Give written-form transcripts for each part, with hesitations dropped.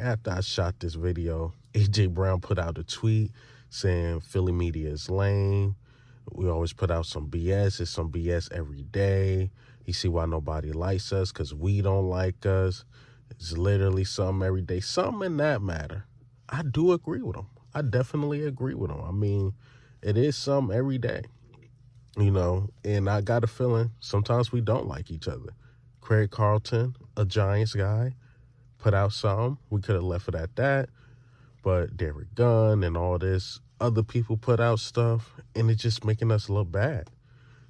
After I shot this video, AJ Brown put out a tweet saying Philly media is lame. We always put out some BS. It's some BS every day. You see why nobody likes us? Because we don't like us. It's literally something every day. Something in that matter. I do agree with him. I definitely agree with him. I mean, it is something every day, and I got a feeling sometimes we don't like each other. Craig Carlton, a Giants guy, put out something. We could have left it at that. But Derek Gunn and all this other people put out stuff, and it's just making us look bad.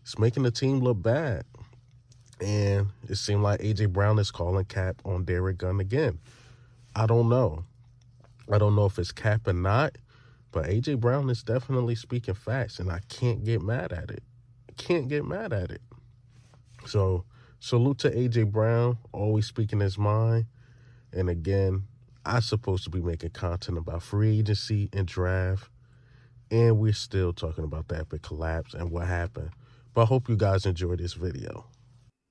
It's making the team look bad. And it seemed like A.J. Brown is calling cap on Derek Gunn again. I don't know. I don't know if it's cap or not, but A.J. Brown is definitely speaking facts, and I can't get mad at it. Can't get mad at it. So, salute to A.J. Brown, always speaking his mind. And again, I'm supposed to be making content about free agency and draft, and we're still talking about the epic collapse and what happened. But I hope you guys enjoyed this video.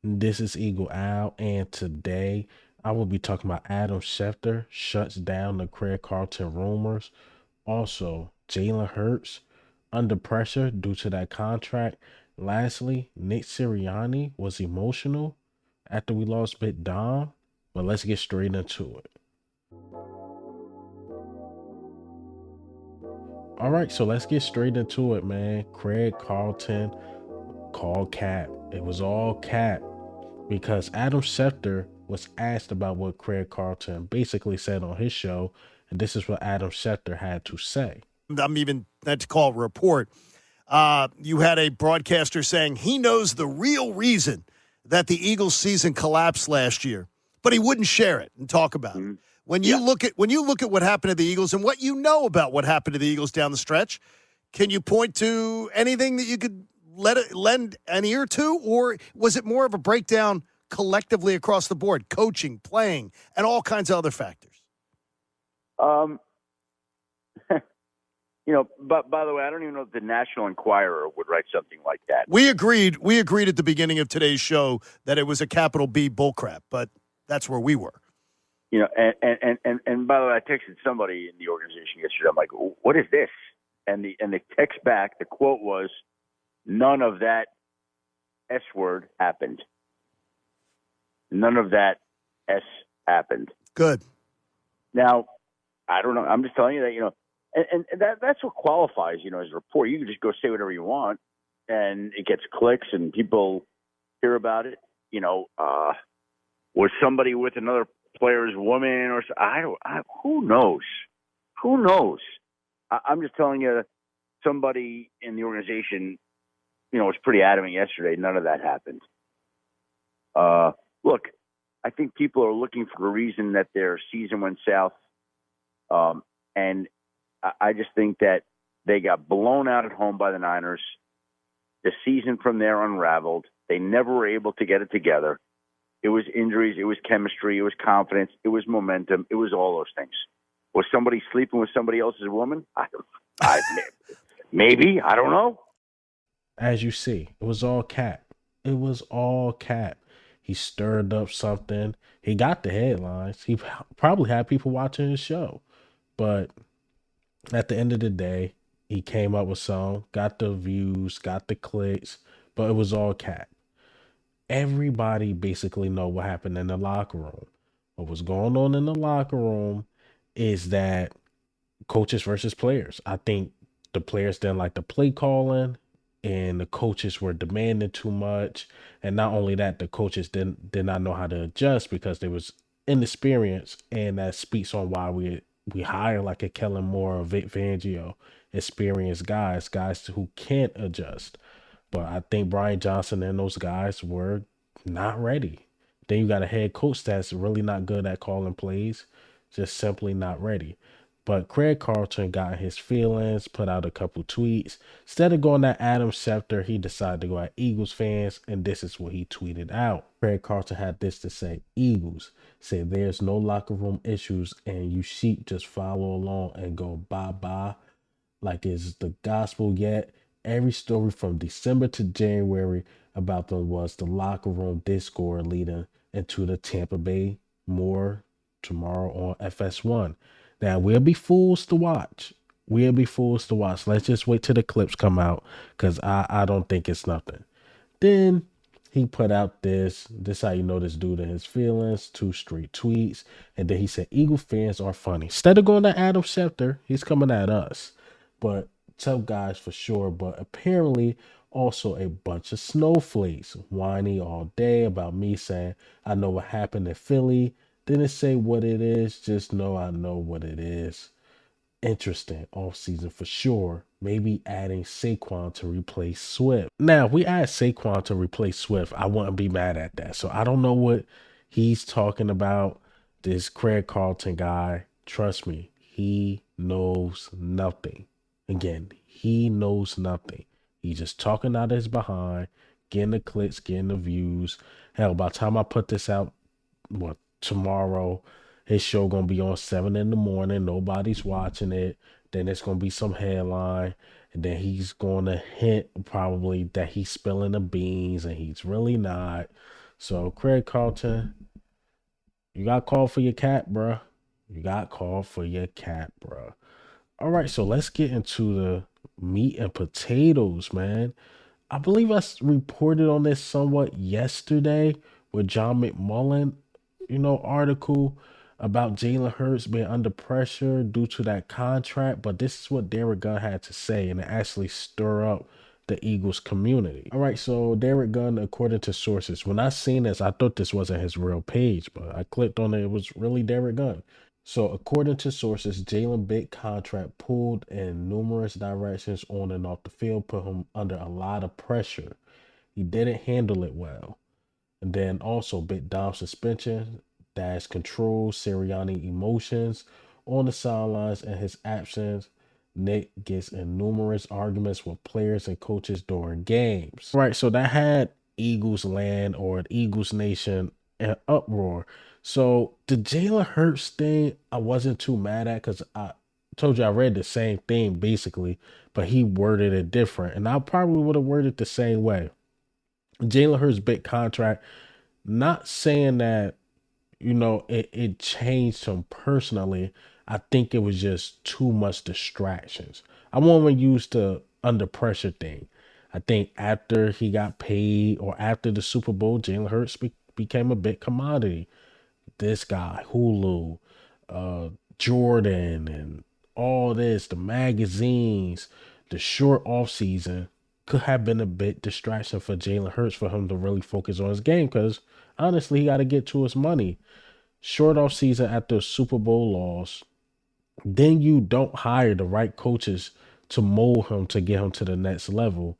This is Eagle Owl, and today I will be talking about Adam Schefter shuts down the Craig Carlton rumors. Also, Jalen Hurts under pressure due to that contract. Lastly, Nick Sirianni was emotional after we lost Big Dom. But let's get straight into it. All right, so let's get straight into it, man. Craig Carlton called cap. It was all cap because Adam Schefter was asked about what Craig Carlton basically said on his show, and this is what Adam Schefter had to say. I'm even not to call it a report. You had a broadcaster saying he knows the real reason that the Eagles season collapsed last year, but he wouldn't share it and talk about it. When you look at what happened to the Eagles and what you know about what happened to the Eagles down the stretch, can you point to anything that you could lend an ear to, or was it more of a breakdown collectively across the board, coaching, playing, and all kinds of other factors? But by the way, I don't even know if the National Enquirer would write something like that. We agreed at the beginning of today's show that it was a capital B bullcrap, but that's where we were. And by the way, I texted somebody in the organization yesterday. I'm like, what is this? And the text back, the quote was, none of that S word happened. None of that S happened. Good. Now, I don't know. I'm just telling you that, and that's what qualifies, as a report. You can just go say whatever you want, and it gets clicks, and people hear about it. Was somebody with another player's woman, or who knows? Who knows? I'm just telling you, somebody in the organization, was pretty adamant yesterday. None of that happened. Look, I think people are looking for a reason that their season went south, and I just think that they got blown out at home by the Niners. The season from there unraveled. They never were able to get it together. It was injuries. It was chemistry. It was confidence. It was momentum. It was all those things. Was somebody sleeping with somebody else's woman? Maybe. I don't know. As you see, it was all cap. It was all cap. He stirred up something. He got the headlines. He probably had people watching his show. But at the end of the day, he came up with some, got the views, got the clicks, but it was all cap. Everybody basically know what happened in the locker room. What was going on in the locker room is that coaches versus players. I think the players didn't like the play calling, and the coaches were demanding too much. And not only that, the coaches did not know how to adjust because they was inexperienced, and that speaks on why we hire like a Kellen Moore or Vic Fangio, experienced guys who can't adjust. But I think Brian Johnson and those guys were not ready. Then you got a head coach that's really not good at calling plays, just simply not ready. But Craig Carlton got his feelings, put out a couple tweets. Instead of going at Adam Schefter, he decided to go at Eagles fans, and this is what he tweeted out. Craig Carlton had this to say: Eagles say there's no locker room issues, and you sheep just follow along and go bye-bye like it's the gospel yet. Every story from December to January about them was the locker room discord leading into the Tampa Bay more tomorrow on FS1. Now, we'll be fools to watch. We'll be fools to watch. Let's just wait till the clips come out because I don't think it's nothing. Then he put out this how you know this dude in his feelings, 2 straight tweets. And then he said, Eagle fans are funny. Instead of going to Adam Schefter, he's coming at us. But tough guys for sure. But apparently also a bunch of snowflakes whining all day about me saying, I know what happened in Philly. Didn't say what it is. Just know I know what it is. Interesting off season for sure. Maybe adding Saquon to replace Swift. Now, if we add Saquon to replace Swift, I wouldn't be mad at that. So I don't know what he's talking about. This Craig Carlton guy, trust me, he knows nothing. Again, he knows nothing. He's just talking out of his behind, getting the clicks, getting the views. Hell, by the time I put this out, tomorrow, his show gonna be on 7 in the morning. Nobody's watching it. Then it's gonna be some headline, and then he's gonna hint probably that he's spilling the beans, and he's really not. So Craig Carlton, you got called for your cat, bruh. You got called for your cat, bruh. All right, so let's get into the meat and potatoes, man. I believe I reported on this somewhat yesterday with John McMullen, article about Jalen Hurts being under pressure due to that contract. But this is what Derek Gunn had to say, and it actually stir up the Eagles community. All right, so Derek Gunn, according to sources, when I seen this, I thought this wasn't his real page, but I clicked on it. It was really Derek Gunn. So according to sources, Jalen big contract pulled in numerous directions on and off the field, put him under a lot of pressure. He didn't handle it well. And then also bit Dom suspension, dash control Sirianni emotions on the sidelines and his absence. Nick gets in numerous arguments with players and coaches during games. Right, so that had Eagles land or Eagles Nation in uproar. So the Jalen Hurts thing, I wasn't too mad at because I told you I read the same thing basically, but he worded it different. And I probably would have worded the same way. Jalen Hurts' big contract, not saying that, it changed him personally. I think it was just too much distractions. I won't even use the under pressure thing. I think after he got paid or after the Super Bowl, Jalen Hurts became a big commodity. This guy, Hulu, Jordan, and all this, the magazines, the short off season could have been a bit distraction for Jalen Hurts for him to really focus on his game because honestly, he got to get to his money. Short off season after a Super Bowl loss, then you don't hire the right coaches to mold him to get him to the next level.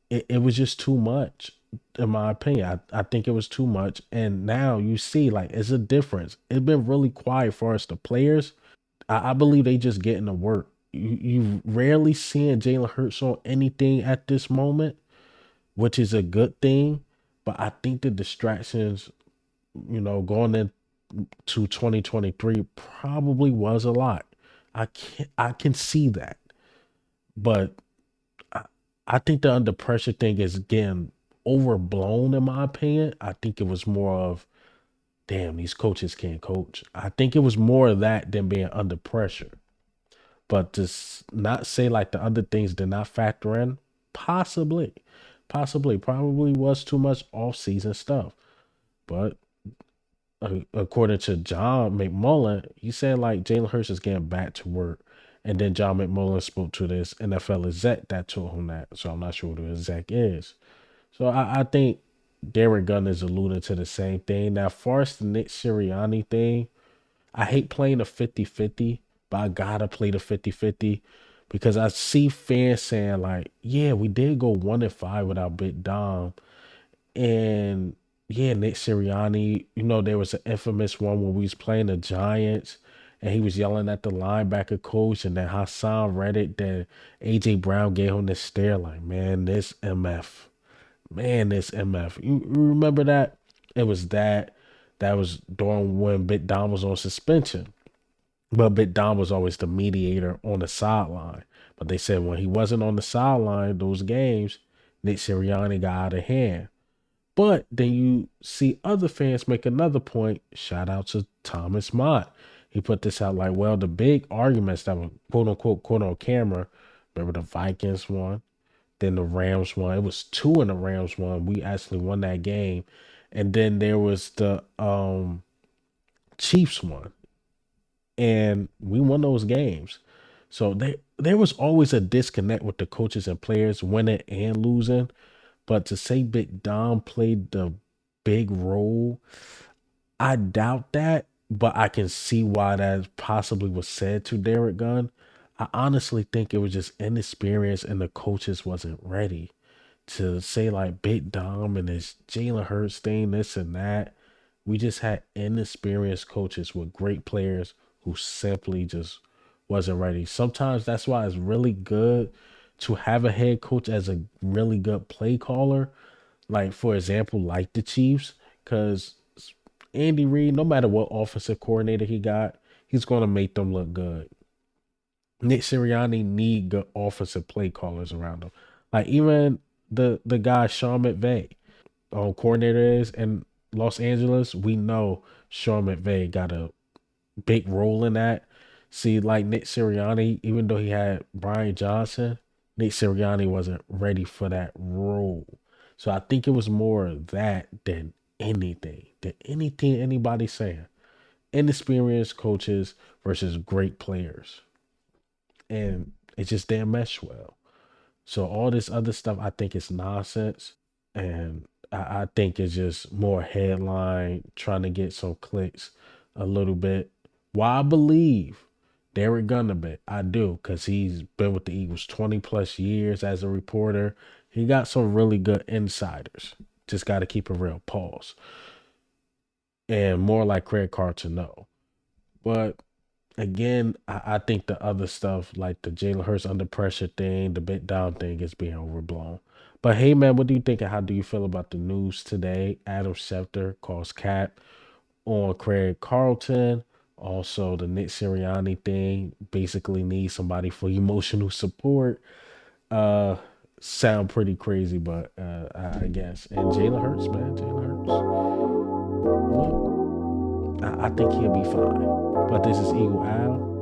It was just too much, in my opinion. I think it was too much. And now you see, like, it's a difference. It's been really quiet for us, the players. I believe they just getting to work. You rarely seeing Jalen Hurts on anything at this moment, which is a good thing. But I think the distractions, going into 2023 probably was a lot. I can see that. But I think the under pressure thing is getting overblown in my opinion. I think it was more of, damn, these coaches can't coach. I think it was more of that than being under pressure. But to not say like the other things did not factor in, possibly, probably was too much off-season stuff. But according to John McMullen, he said like Jalen Hurts is getting back to work. And then John McMullen spoke to this NFL exec that told him that. So I'm not sure who the exec is. So I think Derek Gunn is alluding to the same thing. Now, as far as the Nick Sirianni thing, I hate playing a 50-50, but I gotta play the 50-50 because I see fans saying like, yeah, we did go 1-5 without Big Dom. And yeah, Nick Sirianni, there was an infamous one when we was playing the Giants and he was yelling at the linebacker coach, and then Hassan read it that AJ Brown gave him this stare like, man, this MF. Man, this MF. You remember that? It was that was during when Big Dom was on suspension. But Big Dom was always the mediator on the sideline. But they said when he wasn't on the sideline, those games, Nick Sirianni got out of hand. But then you see other fans make another point. Shout out to Thomas Mott. He put this out like, well, the big arguments that were quote unquote quote on camera. Remember the Vikings won, then the Rams won. It was two in the Rams won. We actually won that game. And then there was the Chiefs won. And we won those games. So there was always a disconnect with the coaches and players winning and losing. But to say Big Dom played the big role, I doubt that. But I can see why that possibly was said to Derek Gunn. I honestly think it was just inexperience and the coaches wasn't ready to say like Big Dom and this Jalen Hurts thing, this and that. We just had inexperienced coaches with great players who simply just wasn't ready. Sometimes that's why it's really good to have a head coach as a really good play caller. Like, for example, like the Chiefs, because Andy Reid, no matter what offensive coordinator he got, he's going to make them look good. Nick Sirianni need good offensive play callers around him. Like even the guy Sean McVay, coordinator is in Los Angeles. We know Sean McVay got a big role in that. See, like Nick Sirianni, even though he had Brian Johnson, Nick Sirianni wasn't ready for that role. So I think it was more of that than anything. Than anything anybody saying. Inexperienced coaches versus great players. And it just didn't mesh well. So all this other stuff I think is nonsense. And I think it's just more headline trying to get some clicks a little bit. Why I believe Derek Gunn a bit. I do, because he's been with the Eagles 20 plus years as a reporter. He got some really good insiders. Just got to keep a real pause. And more like Craig Carter, no. But again, I think the other stuff like the Jalen Hurts under pressure thing, the bit down thing is being overblown. But hey, man, what do you think and how do you feel about the news today? Adam Schefter calls cap on Craig Carlton. Also, the Nick Sirianni thing basically needs somebody for emotional support. Uh, Sound pretty crazy, but I guess. And Jalen Hurts, man, Jalen Hurts. Look, I think he'll be fine. But this is Eagle Al.